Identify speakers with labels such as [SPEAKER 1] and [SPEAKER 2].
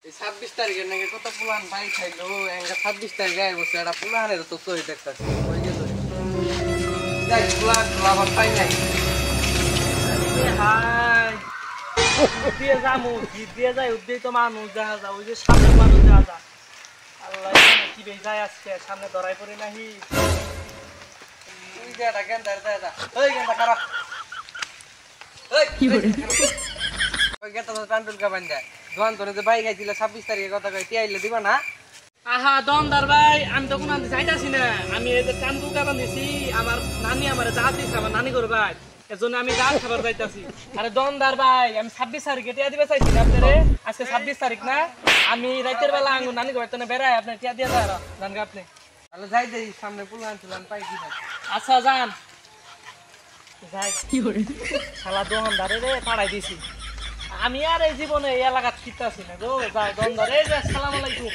[SPEAKER 1] 26 তারিখের নাকি কত পুলান ভাই খাইলো এঙ্গা 26 তারিখে আই বসে এটা পুলানের তো সই দেখতাছি কই গেল যাই পুলান লাভার পাই নাই
[SPEAKER 2] হাই দিয়ে যামু দিয়ে যাই উদ্দেই তো মানুষ দেখা যা ওই যে সামনে মানুষ দেখা যা আল্লাহ জানে কি বেই যায় আজকে সামনে ধরাই পড়ে নাহি
[SPEAKER 1] তুই যে এটা গেন্দার দাদা ওই গেন্দা খারাপ ওই কি করে ওই গেটা তো টান্ডুল কা বান্দা দোয়ান তোরে যে ভাই খাইছিল 26 তারিখে কথা কই তি আইলে দিবা না
[SPEAKER 2] আহা দমদার ভাই আমি তো কোন আনতে চাইতাছি না আমি এই যে কান্দু কাবান দিছি আমার নানি আমারে যা দিছে আমার নানি করে ভাই এজন্য আমি ডাল খাবার যাইতাছি আরে দমদার ভাই আমি 26 তারিখে টিয়া দিবে চাইছি আপনারে আজকে 26 তারিখ না আমি রাতের বেলা আঙ্গু নানি ঘর তনে বেরাই আপনি টিয়া দিয়ে যারা জানগা আপনি
[SPEAKER 1] তাহলে যাই দেই সামনে পুলান তুলান পাই কি না
[SPEAKER 2] আচ্ছা যান যাই কি করে শালা দোকানদারে রে পাড়াই দিছি আমি আর এই জীবনে এই এলাকাত কিতাছি না গো যাও দমদার এই যে আসসালামু আলাইকুম